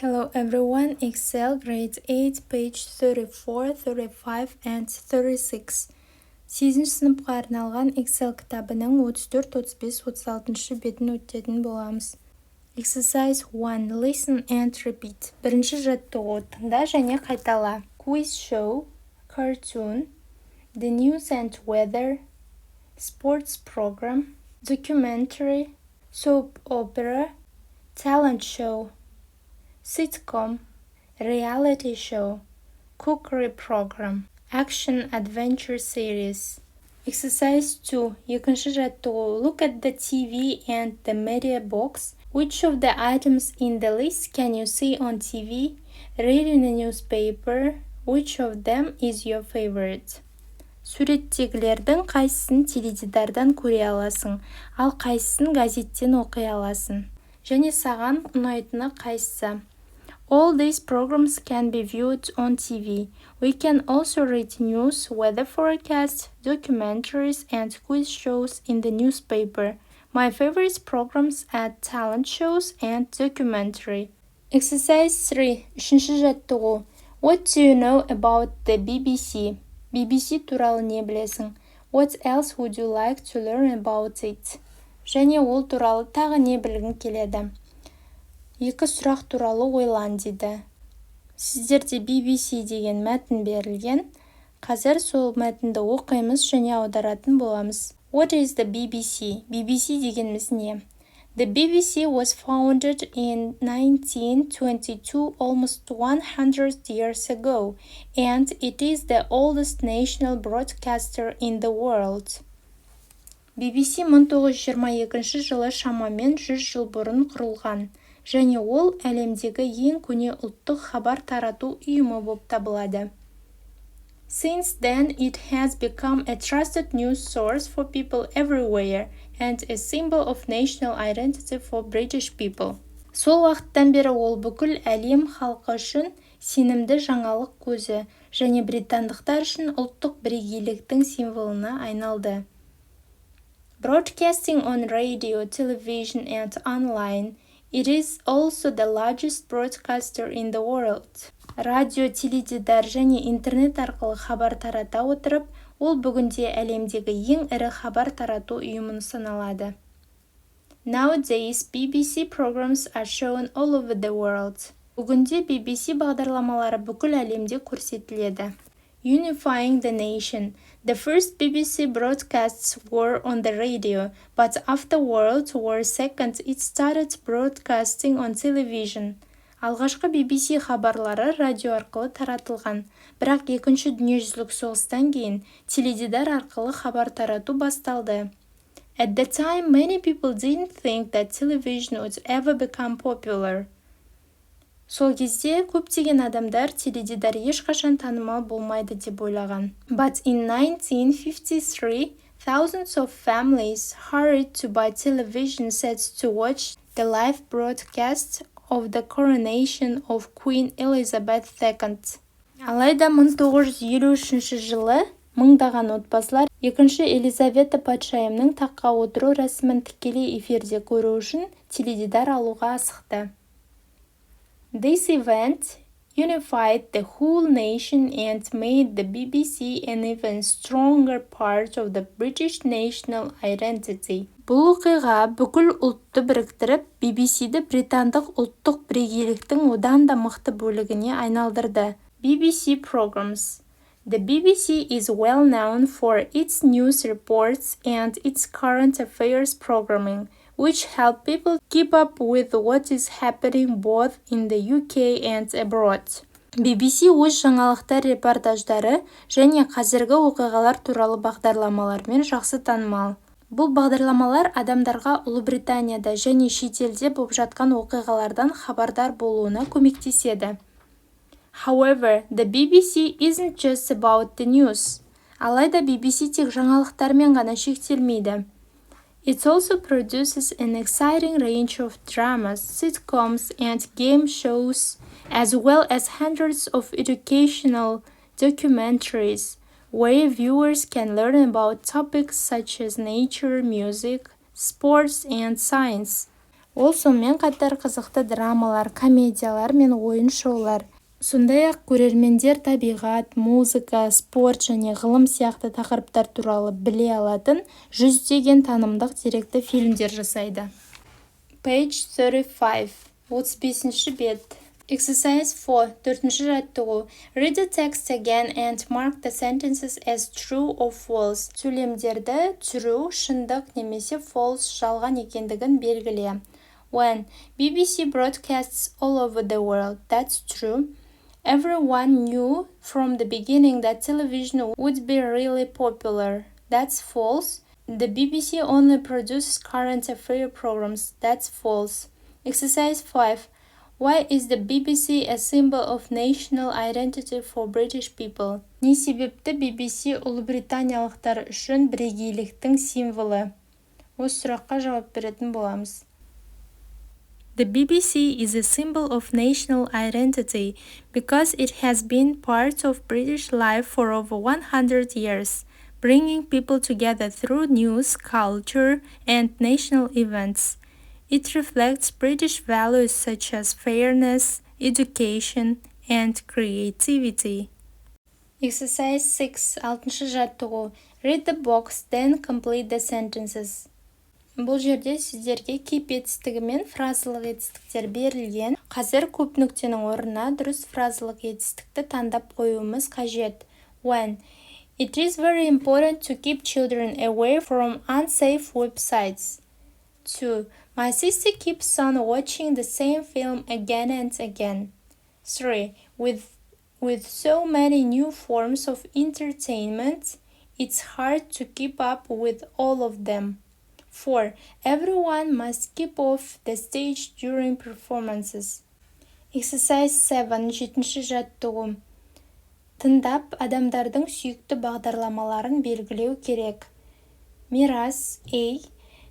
Hello everyone, Excel grade 8, page 34, 35 and 36. 8-ші сыныпқа арналған Excel кітабының 34, 35, 36 бетін өтетін боламыз. Exercise 1. Listen and repeat. Бірінші жаттығу тыңда және қайтала. Quiz show, cartoon, the news and weather, sports program, documentary, soap opera, talent show, sitcom, reality show, cookery program, action adventure series. Exercise 2. Екінші жаттығу. Look at the TV and the media box. Which of the items in the list can you see on TV? Read in the newspaper. Which of them is your favorite? Суреттегілердің қайсысын теледидардан көре аласың, ал қайсысын газеттен оқи аласың. Және саған ұнайтыны қайсысы? All these programs can be viewed on TV. We can also read news, weather forecasts, documentaries, and quiz shows in the newspaper. My favorite programs are talent shows and documentary. Exercise 3. Үшінші жаттығу. What do you know about the BBC? BBC туралы не білесің? What else would you like to learn about it? Және ол туралы тағы не білгің келеді? Екі сұрақ туралы ойлан дейді. Сіздерде BBC деген мәтін берілген. Қазір сол мәтінді оқимыз және аударатын боламыз. What is the BBC? BBC дегеніміз не? The BBC was founded in 1922, almost 100 years ago, and it is the oldest national broadcaster in the world. BBC 1922 жылы шамамен 100 жыл бұрын құрылған, және ол әлемдегі ең көне ұлттық хабар тарату ұйымы болып табылады. Since then, it has become a trusted news source for people everywhere and a symbol of national identity for British people. Сол уақыттан бері ол бүкіл әлем халқы үшін сенімді жаңалық көзі және британдықтар үшін ұлттық бірегейліктің символына айналды. Broadcasting on radio, television and online, it is also the largest broadcaster in the world. Радио, теледидар және интернет арқылы хабар тарата отырып, ол бүгінде әлемдегі ең ірі хабар тарату ұйымы саналады. Nowadays, BBC programs are shown all over the world. Бүгінде BBC бағдарламалары бүкіл әлемде көрсетіледі. Unifying the nation. The first BBC broadcasts were on the radio, but after World War II, it started broadcasting on television. Алғашқы BBC хабарлары радио арқылы таратылған, бірақ екінші дүниежүзілік соғыстан кейін теледидар арқылы хабар тарату басталды. At the time, many people didn't think that television would ever become popular. Сол кезде көптеген адамдар теледидар ешқашан танымал болмайды деп ойлаған. But in 1953, thousands of families hurried to buy television sets to watch the live broadcast of the coronation of Queen Elizabeth II. Алайда 1953 жылы мыңдаған отбасылар екінші Елизавета патшайымның таққа отыру рәсімін тікелей эфирде көру үшін теледидар алуға асықты. This event unified the whole nation and made the BBC an even stronger part of the British national identity. Бұл оқиға бүкіл ұлтты біріктіріп, BBC-ді британдық ұлттық бірегейліктің одан да мықты бөлігіне айналдырды. BBC programs. The BBC is well known for its news reports and its current affairs programming, which help people keep up with what is happening both in the UK and abroad. BBC өз жаңалықтар репортаждары және қазіргі оқиғалар туралы бағдарламалармен жақсы танымал. Бұл бағдарламалар адамдарға Ұлыбританияда және шетелде болып жатқан оқиғалардан хабардар болуына көмектеседі. However, the BBC isn't just about the news. Алайда BBC тек жаңалықтармен ғана шектелмейді. It also produces an exciting range of dramas, sitcoms, and game shows, as well as hundreds of educational documentaries, where viewers can learn about topics such as nature, music, sports, and science. Ол сонымен қатар қызықты драмалар, комедиялар мен ойын шоулар. Сондай-ақ көрермендер табиғат, музыка, спорт және ғылым сияқты тақырыптар туралы біле алатын жүздеген танымдық деректі фильмдер жасайды. Page 35, 35-ші бет. Exercise 4, 4-ші жаттығу. Read the text again and mark the sentences as true or false. Сөйлемдерді true, шындық немесе false, жалған екендігін белгіле. 1. BBC broadcasts all over the world. That's true. Everyone knew from the beginning that television would be really popular. That's false. The BBC only produces current affairs programs. That's false. Exercise 5. Why is the BBC a symbol of national identity for British people? Не себепті BBC ұлыбританиялықтар үшін бірегейліктің символы? Осы сұраққа жауап беретін боламыз. The BBC is a symbol of national identity because it has been part of British life for over 100 years, bringing people together through news, culture, and national events. It reflects British values such as fairness, education, and creativity. Exercise 6, 6-шы жаттығу. Read the box, then complete the sentences. Бұл жерде сіздерге кейп етістігі мен фразалық етістіктер берілген. Қазір көп нүктенің орнына дұрыс фразалық етістікті таңдап қоюымыз қажет. 1. It is very important to keep children away from unsafe websites. 2. My sister keeps on watching the same film again and again. 3. With so many new forms of entertainment, it's hard to keep up with all of them. 4. Everyone must keep off the stage during performances. Exercise 7, 7-ші жаттығу. Тыңдап, адамдардың сүйікті бағдарламаларын белгілеу керек. Мирас A,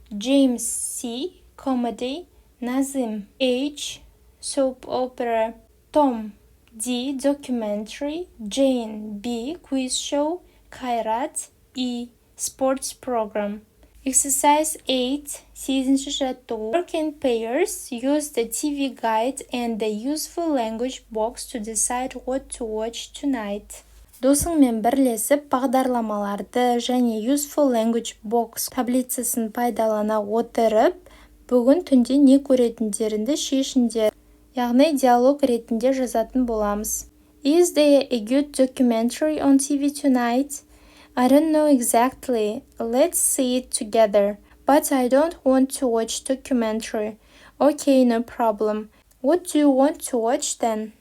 James C, Comedy, Назым H, Soap Opera, Tom D, Documentary, Jane B, Quiz Show, Kairat E, Sports Program. Exercise 8, 8-ші жаттығу. Work in pairs, use the TV guide and the useful language box to decide what to watch tonight. Досыңмен бірлесіп, бағдарламаларды және useful language box таблицасын пайдалана отырып, бүгін түнде не көретіндеріңді шешіңдер. Яғни диалог ретінде жазатын боламыз. Is there a good documentary on TV tonight? I don't know exactly. Let's see it together. But I don't want to watch documentary. Okay, no problem. What do you want to watch then?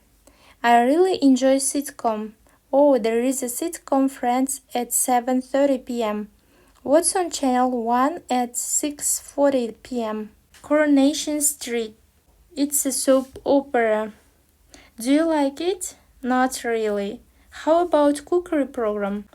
I really enjoy sitcom. Oh, there is a sitcom Friends at 7:30 p.m. What's on channel 1 at 6:40 p.m.? Coronation Street. It's a soap opera. Do you like it? Not really. How about cookery program?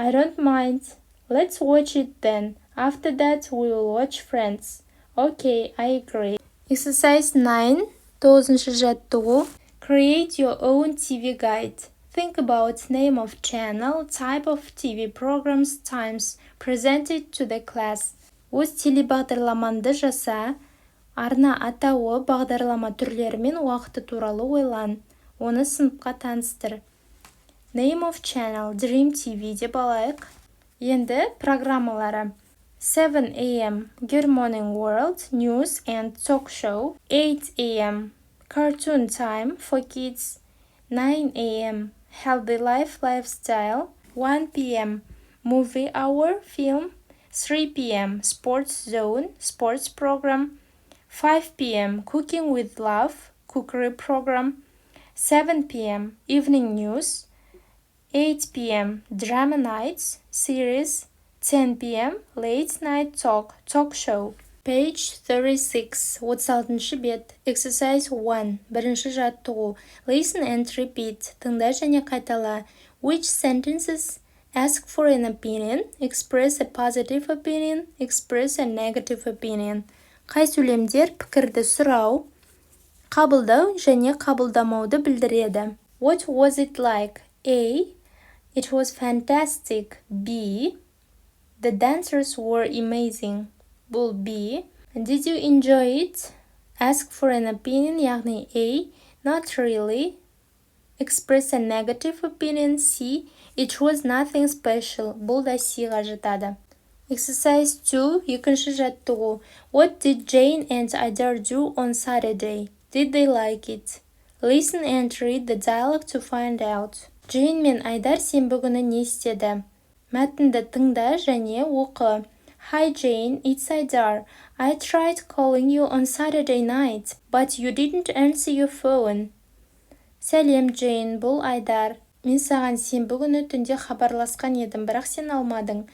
I don't mind. Let's watch it then. After that, we will watch Friends. Okay, I agree. Exercise 9, 9-шы жаттығу. Create your own TV guide. Think about name of channel, type of TV programs, times presented to the class. Өз телебағдарламанды жаса, арна атауы, бағдарлама түрлері мен уақыты туралы ойлан. Оны сыныпқа таныстыр. Name of channel, Dream TV деп алайық. Енді программалары. 7 a.m. Good Morning World, News and Talk Show. 8 a.m. Cartoon Time for Kids. 9 a.m. Healthy Life Lifestyle. 1 p.m. Movie Hour, Film. 3 p.m. Sports Zone, Sports Program. 5 p.m. Cooking with Love, Cookery Program. 7 p.m. Evening News. 8 p.m. Drama Nights, Series. 10 p.m. Late Night Talk Show. Page 36, 36-шы бет. Exercise 1, 1-ші жаттығу. Listen and repeat. Тыңда және қайтала. Which sentences ask for an opinion, express a positive opinion, express a negative opinion. Қай сөйлемдер пікірді сұрау, қабылдау және қабылдамауды білдіреді. What was it like? A. It was fantastic. B. The dancers were amazing. Бұл B. Did you enjoy it? Ask for an opinion, яғни A. Not really. Express a negative opinion, C. It was nothing special. Бұл да C'ға жатады. Exercise 2, екінші жаттығу. What did Jane and Ida do on Saturday? Did they like it? Listen and read the dialogue to find out. Jane мен Айдар сенбі күні не істеді? Мәтінді тыңда және оқы. Hi Jane, it's Aidar. I tried calling you on Saturday night, but you didn't answer your phone. Сәлем Jane, бұл Айдар. Мен саған сенбі күні түнде хабарласқан едім, бірақ сен алмадың.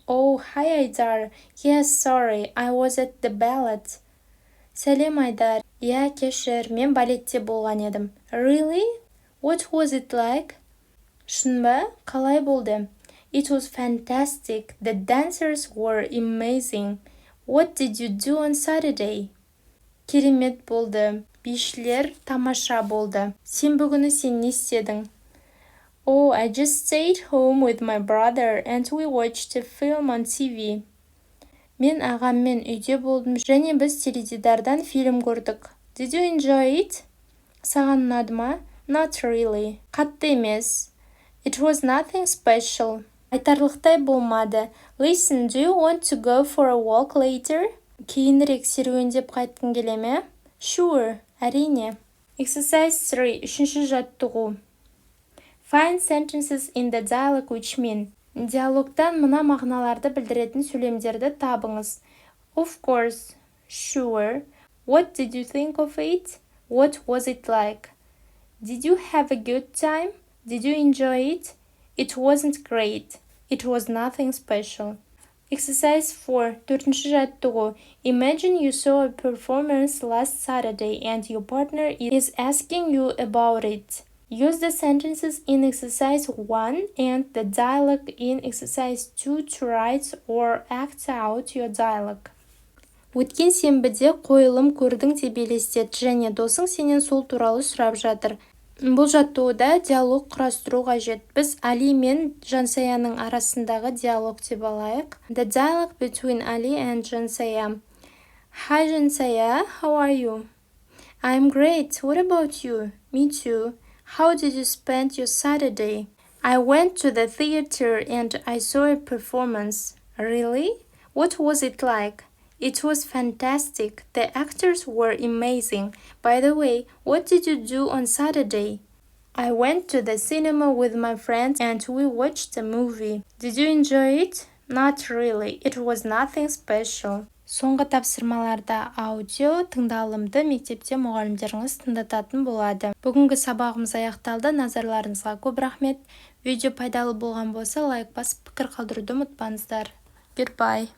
Oh, hi Aidar. Yes, sorry, I was at the ballet. Сәлем Айдар. Я, кешір, мен балетте болған едім. Really? What was it like? Шын ба? Қалай болды? It was fantastic. The dancers were amazing. What did you do on Saturday? Керемет болды. Бишілер тамаша болды. Сенбі күні сен не істедің? Oh, I just stayed home with my brother and we watched a film on TV. Мен ағаммен үйде болдым және біз теледидардан фильм көрдік. Did you enjoy it? Саған ұнады ма? Not really. Қатты емес. It was nothing special. Айтарлықтай болмады. Listen, do you want to go for a walk later? Кейінірек серуендеп қайтқың келе ме? Sure, әрине. Exercise 3, үшінші жаттығу. Find sentences in the dialogue which mean. Диалогтан мына мағыналарды білдіретін сөйлемдерді табыңыз. Of course, sure. What did you think of it? What was it like? Did you have a good time? Did you enjoy it? It wasn't great. It was nothing special. Exercise 4, төртінші жаттығу. Imagine you saw a performance last Saturday and your partner is asking you about it. Use the sentences in exercise 1 and the dialogue in exercise 2 to write or act out your dialogue. Өткен сенбіде қойылым көрдің деп елестет және досың сенен сол туралы сұрап жатыр. Бұл жаттығуда диалог құрастыру қажет. Біз Али мен Жансаяның арасындағы диалог деп алайық. The dialogue between Ali and Jansaya. Hi Jansaya, how are you? I'm great. What about you? Me too. How did you spend your Saturday? I went to the theater and I saw a performance. Really? What was it like? It was fantastic. The actors were amazing. By the way, what did you do on Saturday? I went to the cinema with my friends and we watched a movie. Did you enjoy it? Not really. It was nothing special. Соңғы тапсырмаларда аудио тыңдалымды мектепте мұғалімдеріңіз тыңдататын болады. Бүгінгі сабағымыз аяқталды. Назарларыңызға көп рахмет. Видео пайдалы болған болса, лайк басып пікір қалдыруды ұмытпаңыздар. Goodbye.